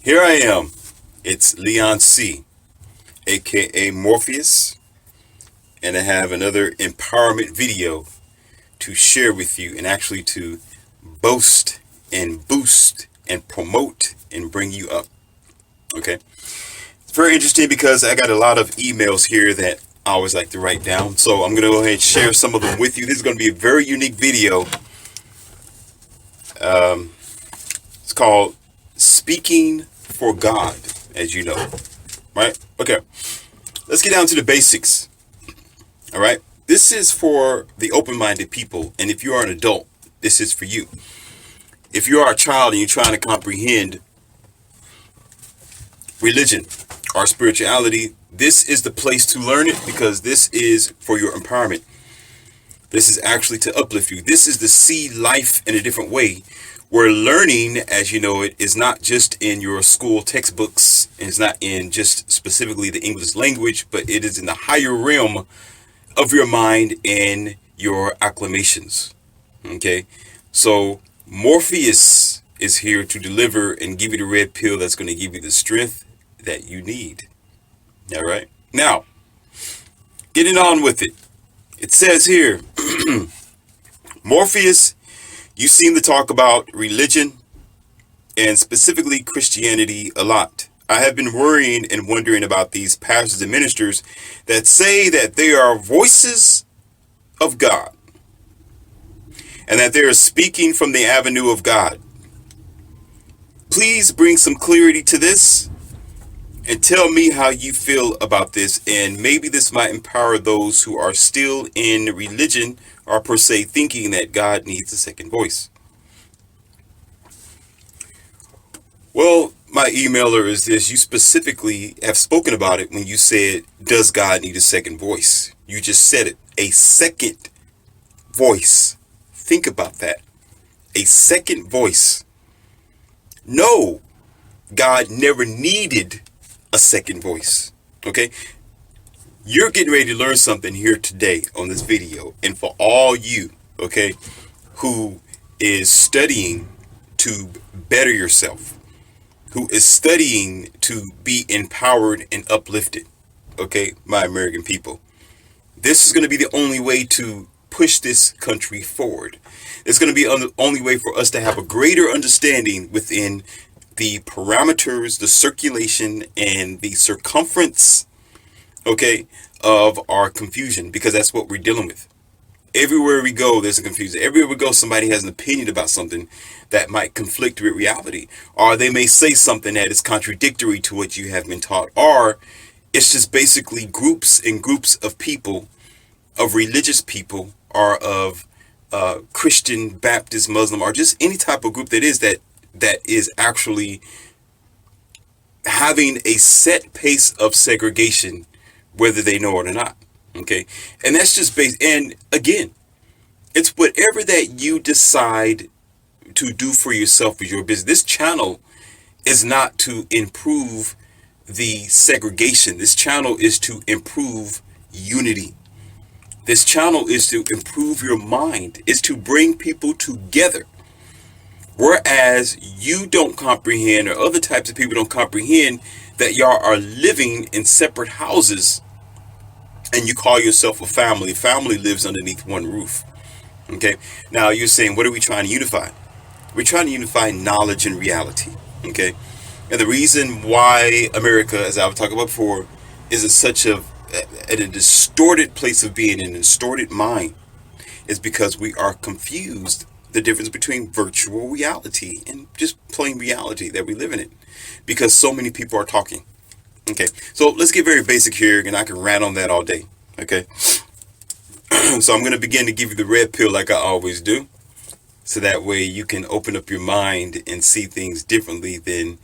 Here I am. It's Leon C., aka Morpheus, and I have another empowerment video to share with you and actually to boast and boost and promote and bring you up. Okay. It's very interesting because I got a lot of emails here that I always like to write down. So I'm going to go ahead and share some of them with you. This is going to be a very unique video. Um, it's called Speaking for God, as you know. Right? Okay. Let's get down to the basics. All right. This is for the open minded people. And if you are an adult, this is for you. If you are a child and you're trying to comprehend religion or spirituality, this is the place to learn it because this is for your empowerment. This is actually to uplift you. This is to see life in a different way. Where learning, as you know it, is not just in your school textbooks. And it's not in just specifically the English language, but it is in the higher realm of your mind and your acclamations. Okay, so Morpheus is here to deliver and give you the red pill that's going to give you the strength that you need. All right, now getting on with it. It says here, Morpheus, you seem to talk about religion and specifically Christianity a lot. I have been worrying and wondering about these pastors and ministers that say that they are voices of God and that they are speaking from the avenue of God. Please bring some clarity to this and tell me how you feel about this. And maybe this might empower those who are still in religion or per se thinking that God needs a second voice. Well, my emailer is this. You specifically have spoken about it when you said, does God need a second voice? You just said it. A second voice. Think about that. A second voice. No, God never needed a second voice. Okay? You're getting ready to learn something here today on this video. And for all you, okay, who is studying to better yourself, who is studying to be empowered and uplifted, okay, my American people, this is going to be the only way to push this country forward. It's going to be the only way for us to have a greater understanding within the parameters, the circulation, and the circumference, okay, of our confusion, because that's what we're dealing with. Everywhere we go, there's a confusion. Everywhere we go, somebody has an opinion about something that might conflict with reality, or they may say something that is contradictory to what you have been taught, or it's just basically groups and groups of people, of religious people, or of Christian, Baptist, Muslim, or just any type of group that is actually having a set pace of segregation, whether they know it or not. Okay, and that's just based. And again, it's whatever that you decide to do for yourself with your business. This channel is not to improve the segregation. This channel is to improve unity. This channel is to improve your mind. It's to bring people together. Whereas you don't comprehend, or other types of people don't comprehend, that y'all are living in separate houses and you call yourself a family. Family lives underneath one roof. Okay. Now you're saying, what are we trying to unify? We're trying to unify knowledge and reality. Okay. And the reason why America, as I was talking about before, is in such a distorted place of being, in a distorted mind, is because we are confused the difference between virtual reality and just plain reality that we live in it, because so many people are talking. Okay, so let's get very basic here, and I can rant on that all day. Okay, so I'm going to begin to give you the red pill like I always do, so that way you can open up your mind and see things differently than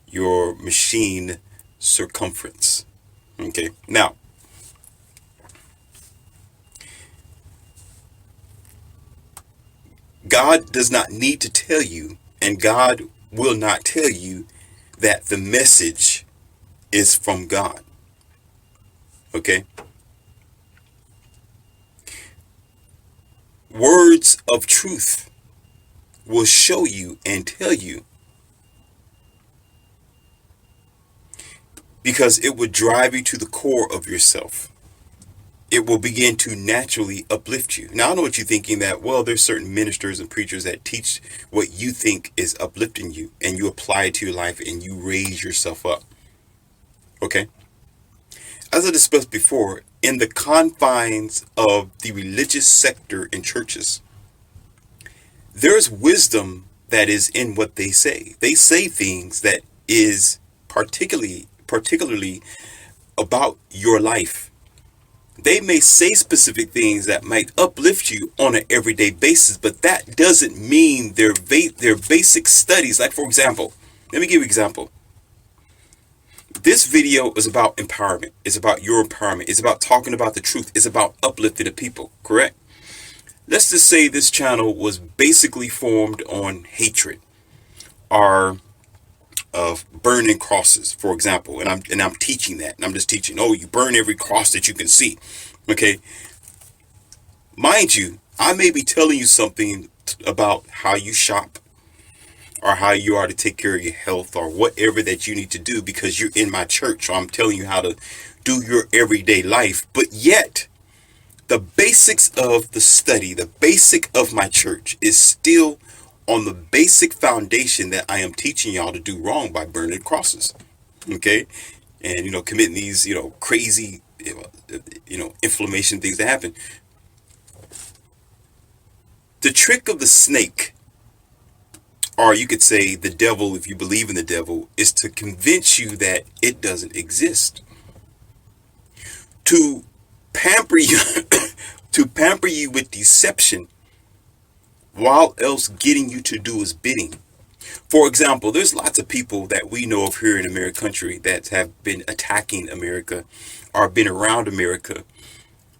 your machine circumference. Okay, now, God does not need to tell you, and God will not tell you that the message is from God. Okay, words of truth will show you and tell you because it would drive you to the core of yourself. It will begin to naturally uplift you. Now, I know what you're thinking, that, well, there's certain ministers and preachers that teach what you think is uplifting you, and you apply it to your life and you raise yourself up. Okay. As I discussed before, in the confines of the religious sector in churches, there's wisdom that is in what they say. They say things that is particularly about your life. They may say specific things that might uplift you on an everyday basis, but that doesn't mean their basic studies. Like, for example, let me give you an example. This video is about empowerment. It's about your empowerment. It's about talking about the truth. It's about uplifting the people, correct? Let's just say this channel was basically formed on hatred or of burning crosses, for example. And I'm teaching that. And I'm just teaching, oh, you burn every cross that you can see. Okay. Mind you, I may be telling you something about how you shop, or how you are to take care of your health, or whatever that you need to do because you're in my church. So I'm telling you how to do your everyday life. But yet, the basics of the study, the basic of my church is still on the basic foundation that I am teaching y'all to do wrong by burning crosses. Okay. And, committing these, crazy, inflammation things that happen. The trick of the snake, or you could say the devil, if you believe in the devil, is to convince you that it doesn't exist. To pamper you, to pamper you with deception, while else getting you to do his bidding. For example, there's lots of people that we know of here in American country that have been attacking America, or been around America,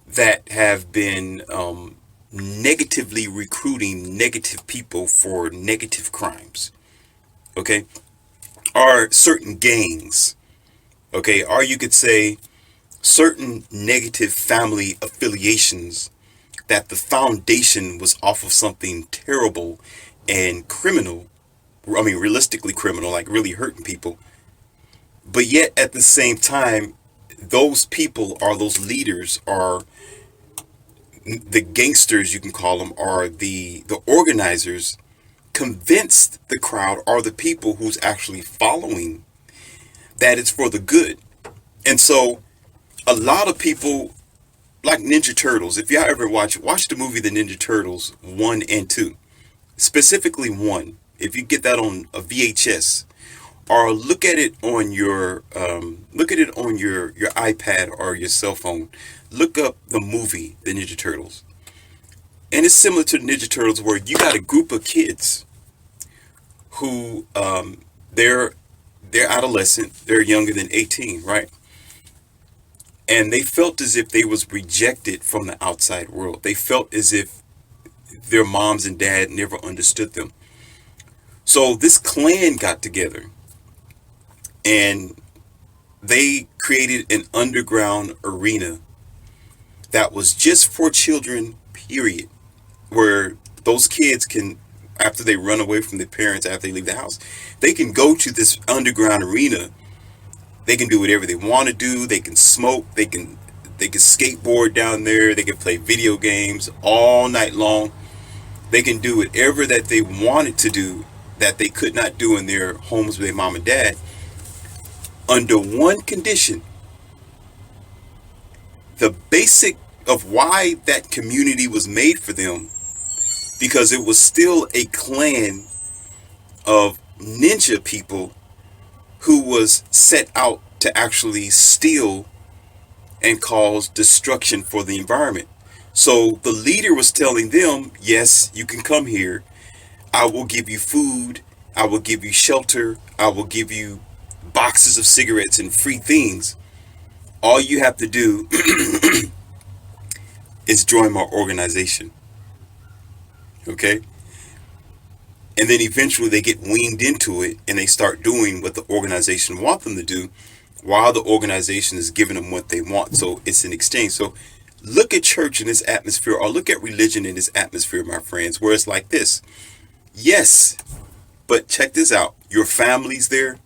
that have been negatively recruiting negative people for negative crimes. Okay. Or certain gangs. Okay. Or you could say certain negative family affiliations, that the foundation was off of something terrible and criminal. I mean, realistically criminal, like really hurting people. But yet at the same time, those people, or those leaders, are the gangsters, you can call them, are the organizers, convinced the crowd, or the people who's actually following, that it's for the good. And so a lot of people, like Ninja Turtles, if y'all ever watch the movie The Ninja Turtles 1 and 2, specifically 1, if you get that on a VHS, or look at it on your your iPad or your cell phone. Look up the movie The Ninja Turtles, and it's similar to the Ninja Turtles, where you got a group of kids who they're adolescent, they're younger than 18, right? And they felt as if they was rejected from the outside world. They felt as if their moms and dad never understood them. So this clan got together, and they created an underground arena that was just for children, period, where those kids can, after they run away from their parents, after they leave the house, they can go to this underground arena. They can do whatever they want to do. They can smoke. They can skateboard down there. They can play video games all night long. They can do whatever that they wanted to do that they could not do in their homes with their mom and dad, under one condition. The basic of why that community was made for them, because it was still a clan of ninja people who was set out to actually steal and cause destruction for the environment. So the leader was telling them, yes, you can come here. I will give you food. I will give you shelter. I will give you boxes of cigarettes and free things. All you have to do is join my organization. Okay? And then eventually they get weaned into it, and they start doing what the organization wants them to do, while the organization is giving them what they want. So it's an exchange. So look at church in this atmosphere, or look at religion in this atmosphere, my friends, where it's like this. Yes, but check this out. Your family's there.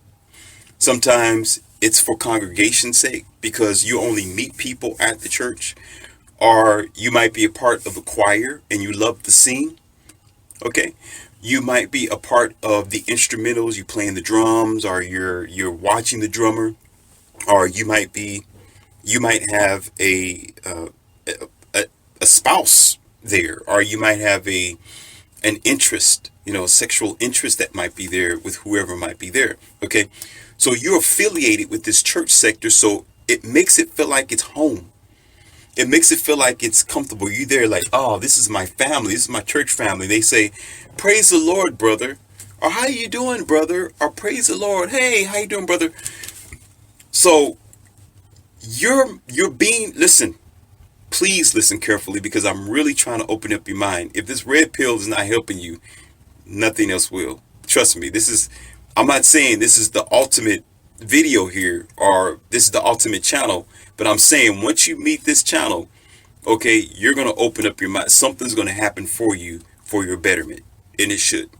Sometimes it's for congregation's sake because you only meet people at the church, or you might be a part of a choir and you love to sing. Okay, you might be a part of the instrumentals, you playing the drums, or you're watching the drummer, or you might have a, a spouse there, or you might have an interest, a sexual interest that might be there with whoever might be there. Okay, so you're affiliated with this church sector, so it makes it feel like it's home. It makes it feel like it's comfortable. You're there like, oh, this is my family. This is my church family. They say, praise the Lord, brother. Or how you doing, brother? Or praise the Lord. Hey, how you doing, brother? So you're being, listen, please listen carefully because I'm really trying to open up your mind. If this red pill is not helping you, nothing else will. Trust me. I'm not saying this is the ultimate video here or this is the ultimate channel, but I'm saying once you meet this channel, okay, you're going to open up your mind. Something's going to happen for you for your betterment, and it should.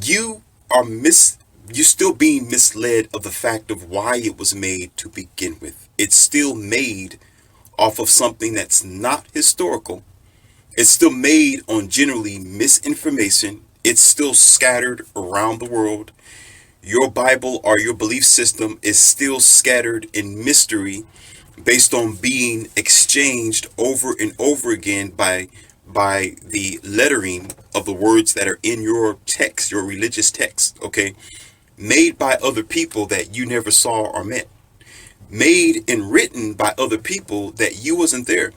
You are you're still being misled of the fact of why it was made to begin with. It's still made off of something that's not historical. It's still made on generally misinformation. It's still scattered around the world. Your Bible or your belief system is still scattered in mystery based on being exchanged over and over again by the lettering of the words that are in your text, your religious text, okay? Made by other people that you never saw or met. Made and written by other people that you wasn't there.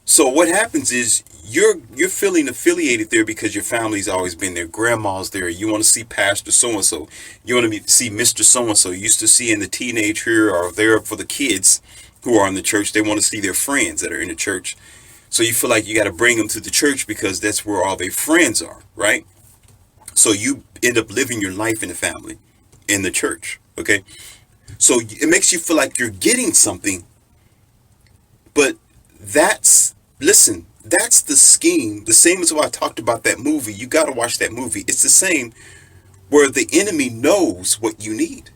So what happens is you're feeling affiliated there because your family's always been there. Grandma's there. You want to see Pastor so and so. You want to see Mr. So and so. You used to see in the teenage here or there for the kids who are in the church. They want to see their friends that are in the church. So you feel like you got to bring them to the church because that's where all their friends are, right? So you end up living your life in the family, in the church, okay? So it makes you feel like you're getting something, but listen, that's the scheme. The same as what I talked about that movie. You got to watch that movie. It's the same where the enemy knows what you need.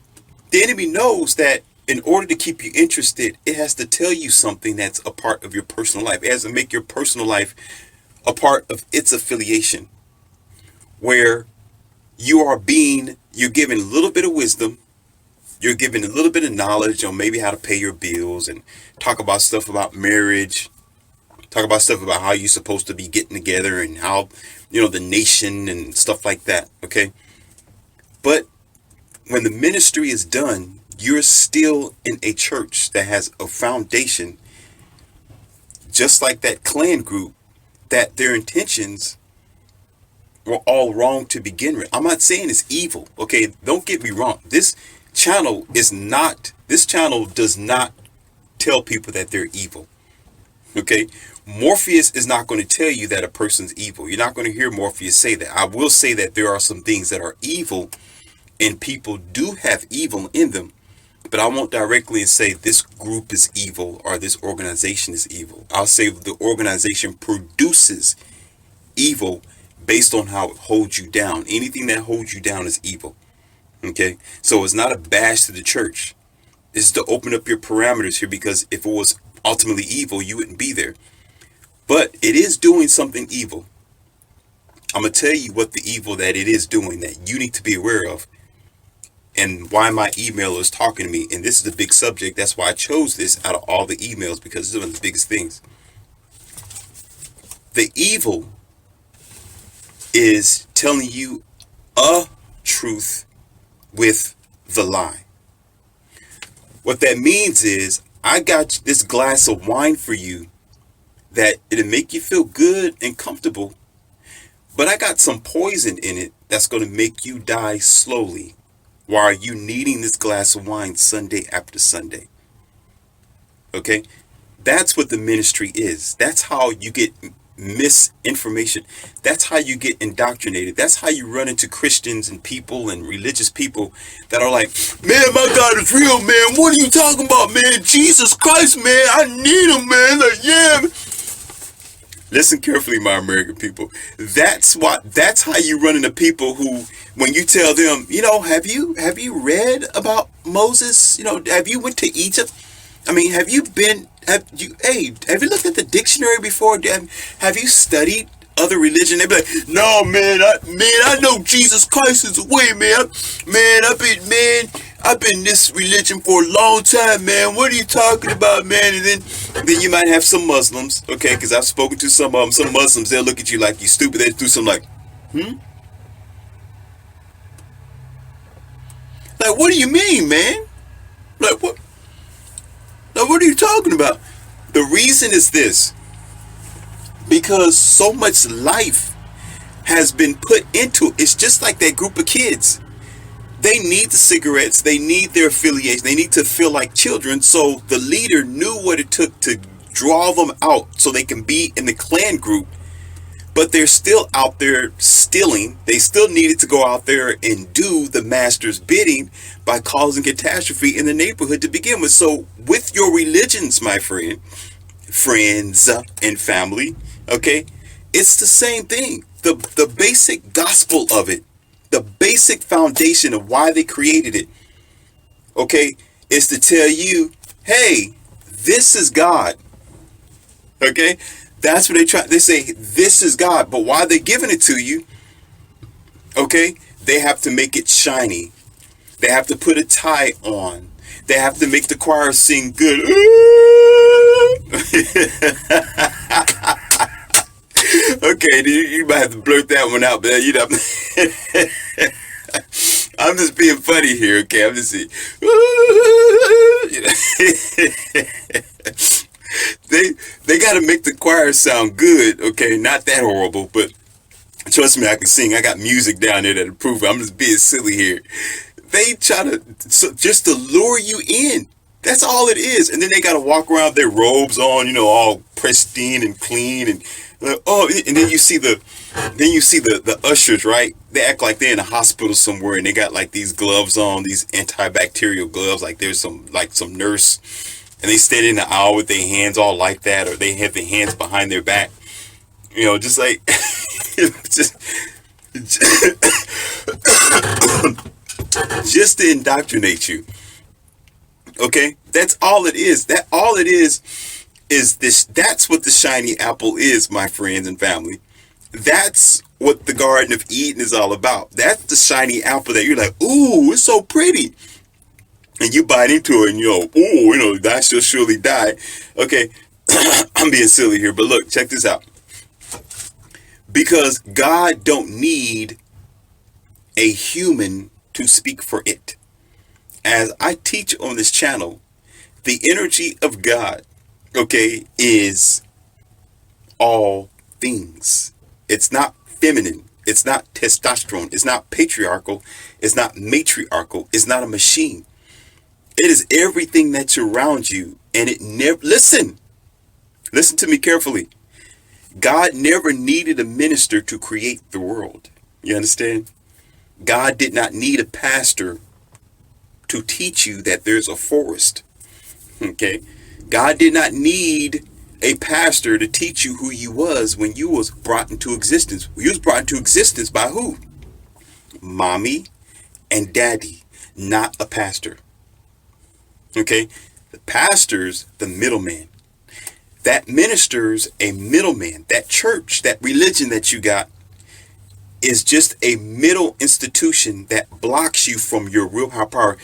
The enemy knows that in order to keep you interested, it has to tell you something that's a part of your personal life. It has to make your personal life a part of its affiliation, where you're given a little bit of wisdom. You're given a little bit of knowledge on maybe how to pay your bills and talk about stuff about marriage. Talk about stuff about how you're supposed to be getting together and how, the nation and stuff like that. Okay. But when the ministry is done, you're still in a church that has a foundation, just like that clan group, that their intentions were all wrong to begin with. I'm not saying it's evil. Okay. Don't get me wrong. This channel does not tell people that they're evil. Okay. Morpheus is not going to tell you that a person's evil. You're not going to hear Morpheus say that. I will say that there are some things that are evil and people do have evil in them, but I won't directly say this group is evil or this organization is evil. I'll say the organization produces evil based on how it holds you down. Anything that holds you down is evil. Okay. So it's not a bash to the church. It's to open up your parameters here, because if it was ultimately evil, you wouldn't be there. But it is doing something evil. I'm going to tell you what the evil that it is doing that you need to be aware of, and why my emailer is talking to me. And this is a big subject. That's why I chose this out of all the emails, because it's one of the biggest things. The evil is telling you a truth with the lie. What that means is, I got this glass of wine for you that it'll make you feel good and comfortable, but I got some poison in it that's going to make you die slowly while you needing this glass of wine Sunday after Sunday. Okay? That's what the ministry is. That's how you get misinformation. That's how you get indoctrinated. That's how you run into Christians and people and religious people that are like, man, my God is real, man. What are you talking about, man? Jesus Christ, man. I need him, man. Like, yeah. Listen carefully, my American people. That's how you run into people who, when you tell them, have you read about Moses? Have you went to Egypt? I mean, have you looked at the dictionary before? Have you studied other religion? They be like, no, man, I know Jesus Christ is the way, man. I've been in this religion for a long time, man. What are you talking about, man? And then you might have some Muslims, okay? Because I've spoken to some of them. Some Muslims, they'll look at you like you stupid. They do something like, like, what do you mean, man? Like, what? Like, what are you talking about? The reason is this: because so much life has been put into it. It's just like that group of kids. They need the cigarettes. They need their affiliation. They need to feel like children. So the leader knew what it took to draw them out so they can be in the clan group. But they're still out there stealing. They still needed to go out there and do the master's bidding by causing catastrophe in the neighborhood to begin with. So with your religions, my friends and family, okay, it's the same thing. The basic gospel of it, the basic foundation of why they created it, okay, is to tell you, hey, this is God. Okay, that's what they say, this is God. But why they're giving it to you, okay, they have to make it shiny. They have to put a tie on. They have to make the choir sing good. Okay, you might have to blurt that one out, but I'm just being funny here, okay? I'm just saying. They got to make the choir sound good, okay? Not that horrible, but trust me, I can sing. I got music down there that'll prove it. I'm just being silly here. They try to just to lure you in. That's all it is. And then they got to walk around with their robes on, all pristine and clean, and and then you see the ushers, right? They act like they're in a hospital somewhere, and they got like these gloves on, these antibacterial gloves, like there's some nurse, and they stand in the aisle with their hands all like that, or they have their hands behind their back, just like just just to indoctrinate you. Okay, that's all it is. All it is this. That's what the shiny apple is, my friends and family. That's what the Garden of Eden is all about. That's the shiny apple that you're like, ooh, it's so pretty, and you bite into it, and I shall surely die. Okay, I'm being silly here, but look, check this out. Because God don't need a human to speak for it. As I teach on this channel, the energy of God, okay, is all things. It's not feminine. It's not testosterone. It's not patriarchal. It's not matriarchal. It's not a machine. It is everything that's around you. And it never, listen to me carefully. God never needed a minister to create the world. You understand? God did not need a pastor to teach you that there's a forest. Okay? God did not need a pastor to teach you who you was when you was brought into existence. You was brought into existence by who? Mommy and daddy, not a pastor. Okay? The pastor's the middleman. That minister's a middleman. That church, that religion that you got, is just a middle institution that blocks you from your real high power.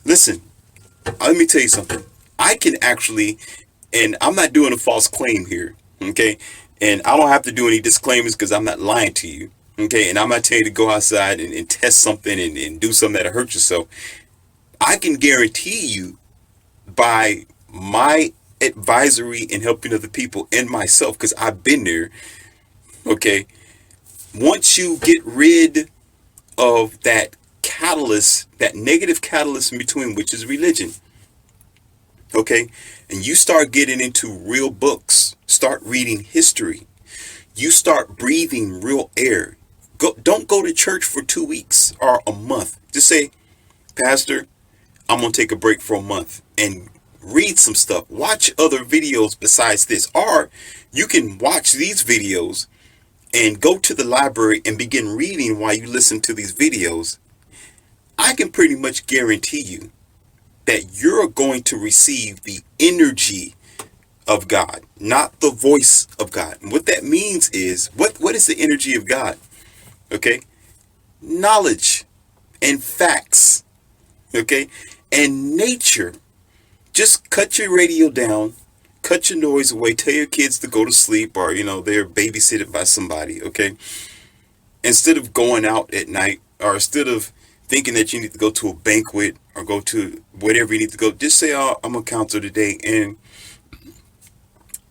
Listen, let me tell you something. I can actually, and I'm not doing a false claim here, okay? And I don't have to do any disclaimers because I'm not lying to you, okay? And I'm not telling you to go outside and test something and do something that'll hurt yourself. I can guarantee you by my advisory and helping other people and myself, because I've been there, okay? Once you get rid of that catalyst, that negative catalyst in between, which is religion, okay, and you start getting into real books, start reading history, you start breathing real air. Don't go to church for 2 weeks or a month. Just say, Pastor, I'm going to take a break for a month and read some stuff, watch other videos besides this, or you can watch these videos and go to the library and begin reading while you listen to these videos. I can pretty much guarantee you that you're going to receive the energy of God, not the voice of God. And what that means is, what is the energy of God? Okay? Knowledge and facts. Okay? And nature. Just cut your radio down, cut your noise away, tell your kids to go to sleep, or they're babysitted by somebody, okay? Instead of going out at night, or instead of thinking that you need to go to a banquet or go to whatever you need to go, just say, oh, I'm gonna counsel today, and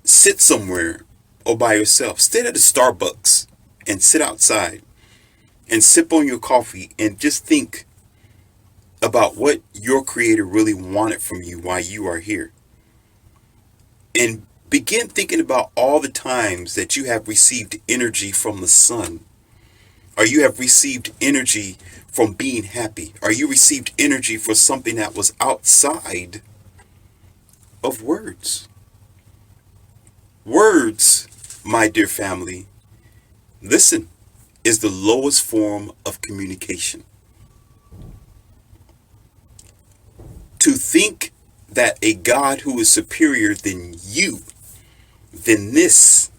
sit somewhere or by yourself. Sit at a Starbucks and sit outside and sip on your coffee and just think about what your creator really wanted from you while you are here. And begin thinking about all the times that you have received energy from the sun, or you have received energy from being happy, or you received energy for something that was outside of words. Words, my dear family, listen, is the lowest form of communication. To think that a God who is superior than you, than this,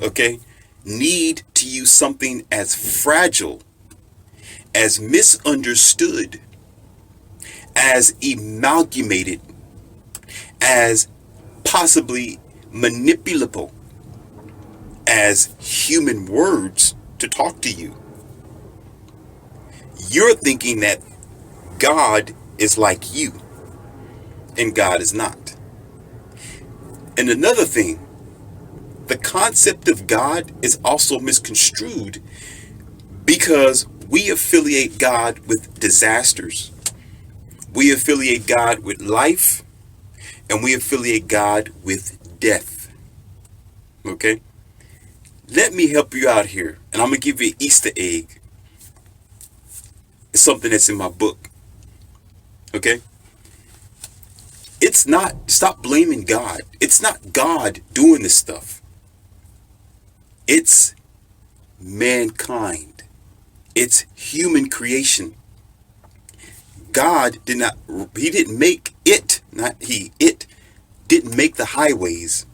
okay, need to use something as fragile, as misunderstood, as amalgamated, as possibly manipulable as human words to talk to you. You're thinking that God is like you, and God is not. And another thing, the concept of God is also misconstrued because we affiliate God with disasters. We affiliate God with life, and we affiliate God with death. Okay? Let me help you out here, and I'm going to give you an Easter egg. It's something that's in my book. Okay? It's not, stop blaming God. It's not God doing this stuff. It's mankind. It's human creation. God did not, he didn't make it, not he, it didn't make the highways.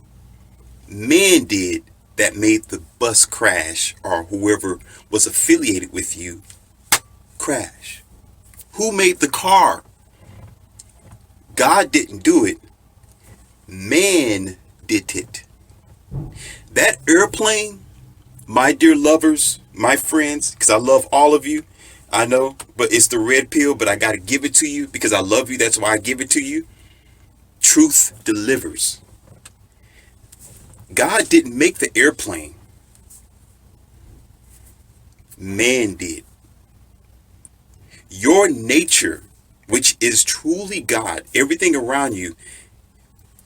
Man did, that made the bus crash, or whoever was affiliated with you crash. Who made the car? God didn't do it. Man did it. That airplane, my dear lovers, my friends, because I love all of you, I know, but it's the red pill, but I got to give it to you because I love you. That's why I give it to you. Truth delivers. God didn't make the airplane. Man did. Your nature, which is truly God, everything around you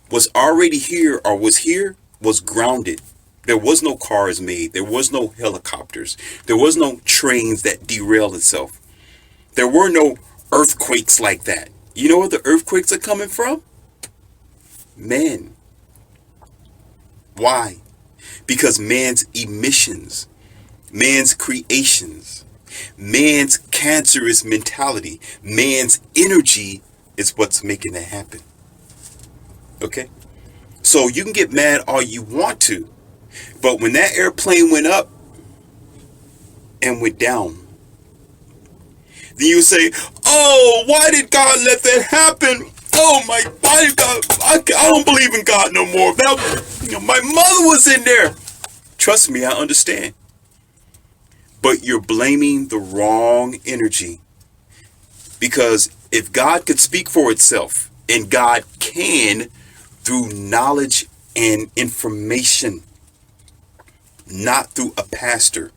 was already here, or was here, was grounded. There was no cars made. There was no helicopters. There was no trains that derailed itself. There were no earthquakes like that. You know where the earthquakes are coming from? Man. Why? Because man's emissions, man's creations, man's cancerous mentality, man's energy is what's making that happen. Okay? So you can get mad all you want to, but when that airplane went up and went down, then you say, oh, why did God let that happen? Oh my, why did God, I don't believe in God no more. My mother was in there. Trust me, I understand. But you're blaming the wrong energy. Because if God could speak for itself, and God can through knowledge and information, not through a pastor,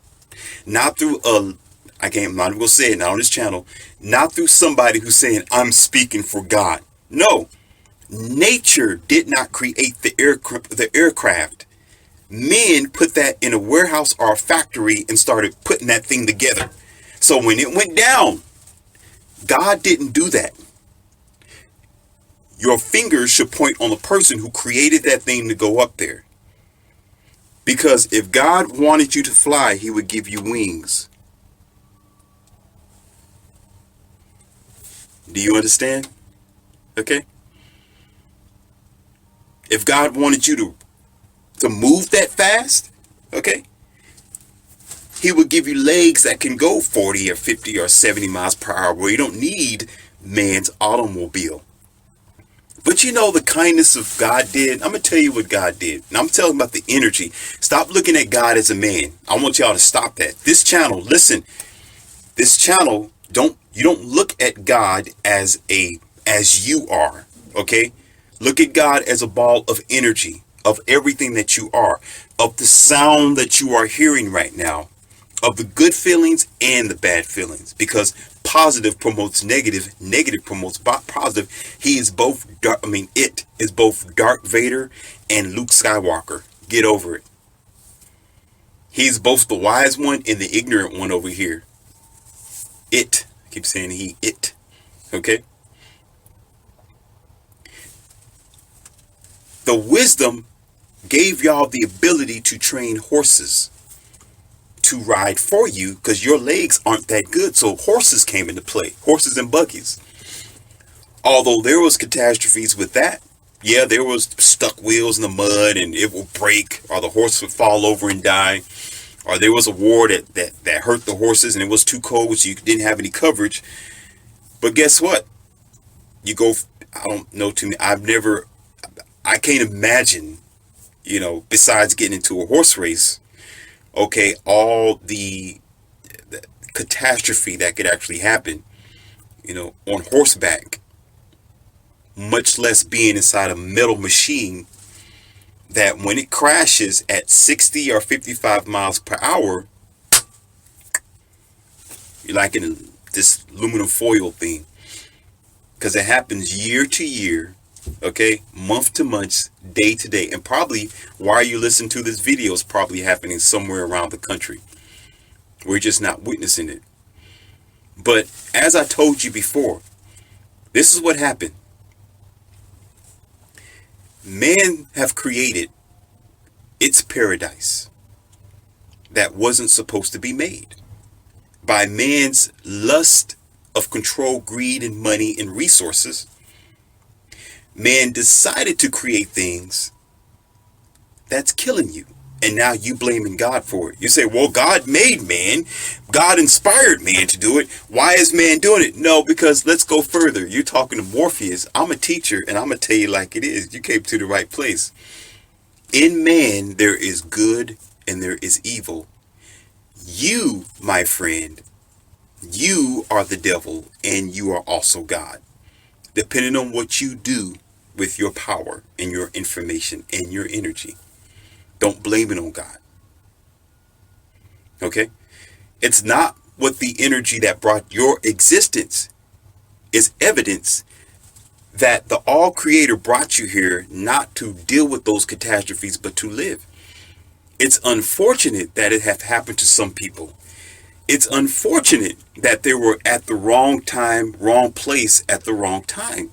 not through I'm not even gonna say it, not on this channel, not through somebody who's saying, I'm speaking for God. No, nature did not create the aircraft. Men put that in a warehouse or a factory and started putting that thing together. So when it went down, God didn't do that. Your fingers should point on the person who created that thing to go up there. Because if God wanted you to fly, he would give you wings. Do you understand? Okay. If God wanted you to move that fast, okay, he would give you legs that can go 40 or 50 or 70 miles per hour where you don't need man's automobile. But you know the kindness of God did? I'm going to tell you what God did. And I'm telling about the energy. Stop looking at God as a man. I want y'all to stop that. This channel, listen, this channel, you don't look at God as you are, okay? Look at God as a ball of energy, of everything that you are, of the sound that you are hearing right now, of the good feelings and the bad feelings, because positive promotes negative, negative promotes positive. He is both it is both Darth Vader and Luke Skywalker. Get over it. He's both the wise one and the ignorant one over here. I keep saying it. Okay. The wisdom gave y'all the ability to train horses to ride for you because your legs aren't that good. So horses came into play, horses and buggies. Although there was catastrophes with that. Yeah, there was stuck wheels in the mud and it would break, or the horse would fall over and die. Or there was a war that hurt the horses and it was too cold, so you didn't have any coverage. But guess what? I don't know too many. I can't imagine, besides getting into a horse race, okay, all the catastrophe that could actually happen, on horseback, much less being inside a metal machine that when it crashes at 60 or 55 miles per hour, you're like in this aluminum foil thing, because it happens year to year, okay, month to month, day to day, and probably while you listen to this video is probably happening somewhere around the country. We're just not witnessing it. But as I told you before, this is what happened. Men have created its paradise that wasn't supposed to be made by man's lust of control, greed, and money and resources. Man decided to create things that's killing you. And now you blaming God for it. You say, well, God made man. God inspired man to do it. Why is man doing it? No, because let's go further. You're talking to Morpheus. I'm a teacher and I'm going to tell you like it is. You came to the right place. In man, there is good and there is evil. You, my friend, you are the devil and you are also God. Depending on what you do with your power and your information and your energy. Don't blame it on God. Okay? It's not what the energy that brought your existence is evidence that the all creator brought you here not to deal with those catastrophes, but to live. It's unfortunate that it have happened to some people. It's unfortunate that they were at the wrong time, wrong place at the wrong time.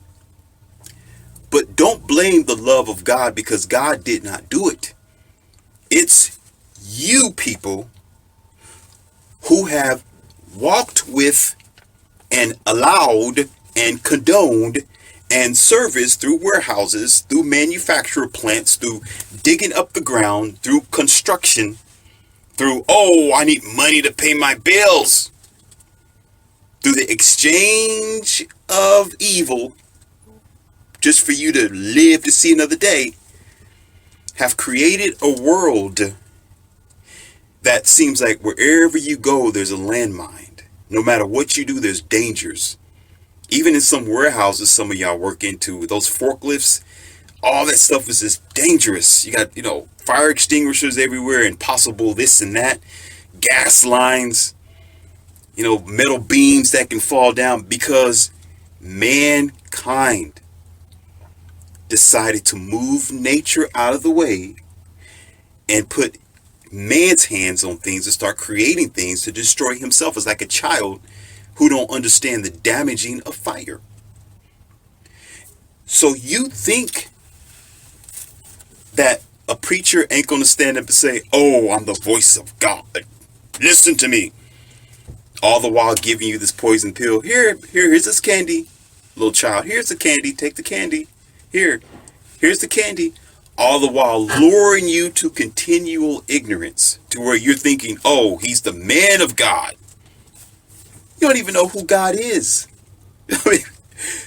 But don't blame the love of God because God did not do it. It's you people who have walked with and allowed and condoned and serviced through warehouses, through manufacturer plants, through digging up the ground, through construction, through, oh, I need money to pay my bills, through the exchange of evil, just for you to live to see another day, have created a world that seems like wherever you go, there's a landmine. No matter what you do, there's dangers. Even in some warehouses some of y'all work into, those forklifts, all that stuff is just dangerous. You got, fire extinguishers everywhere and possible this and that, gas lines, metal beams that can fall down because mankind decided to move nature out of the way and put man's hands on things and start creating things to destroy himself. As like a child who don't understand the damaging of fire. So you think that a preacher ain't gonna stand up and say, "Oh, I'm the voice of God. Listen to me." All the while giving you this poison pill. Here's this candy, little child. Here's the candy. Take the candy. Here's the candy. All the while luring you to continual ignorance to where you're thinking, "Oh, he's the man of God." You don't even know who God is. I mean,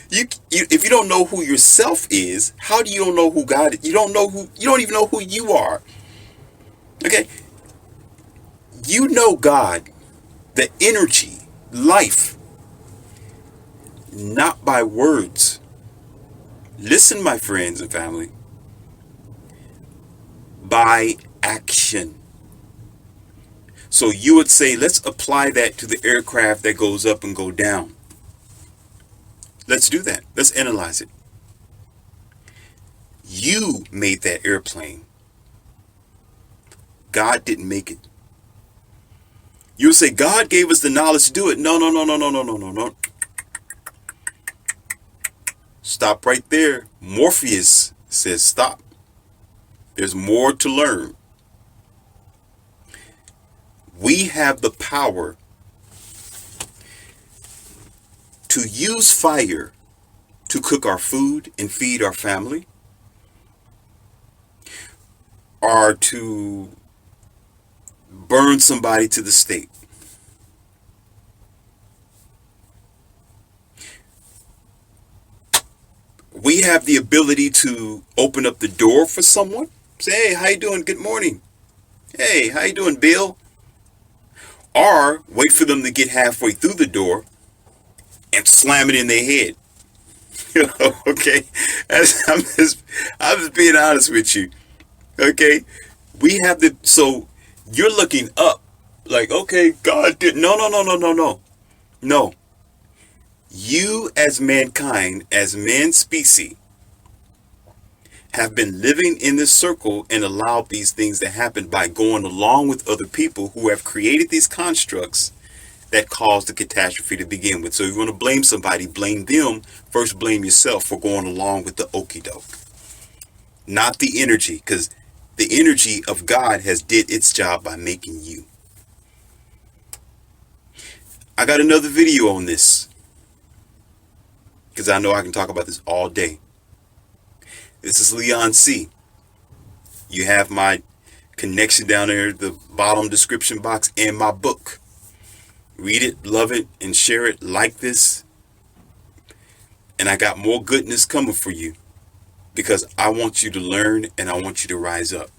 if you don't know who yourself is, how do you don't know who God is? You don't even know who you are. Okay? You know God, the energy, life, not by words. Listen, my friends and family, by action. So you would say, let's apply that to the aircraft that goes up and go down. Let's do that. Let's analyze it. You made that airplane. God didn't make it. You say God gave us the knowledge to do it. No, no, no, no, no, no, no, no, no. Stop right there. Morpheus says stop. There's more to learn. We have the power to use fire to cook our food and feed our family, or to burn somebody to the stake. We have the ability to open up the door for someone. Say, "Hey, how you doing? Good morning. Hey, how you doing, Bill?" Or wait for them to get halfway through the door and slam it in their head. Okay, I'm just being honest with you. Okay, we have so you're looking up, like, okay, God did. No, no, no, no, no, no, no. You, as mankind, as man species, have been living in this circle and allowed these things to happen by going along with other people who have created these constructs that caused the catastrophe to begin with. So if you want to blame somebody, blame them. First, blame yourself for going along with the okie doke, not the energy, because the energy of God has did its job by making you. I got another video on this, because I know I can talk about this all day. This is Leon C. You have my connection down there at the bottom description box, and my book. Read it, love it, and share it. Like this. And I got more goodness coming for you, because I want you to learn and I want you to rise up.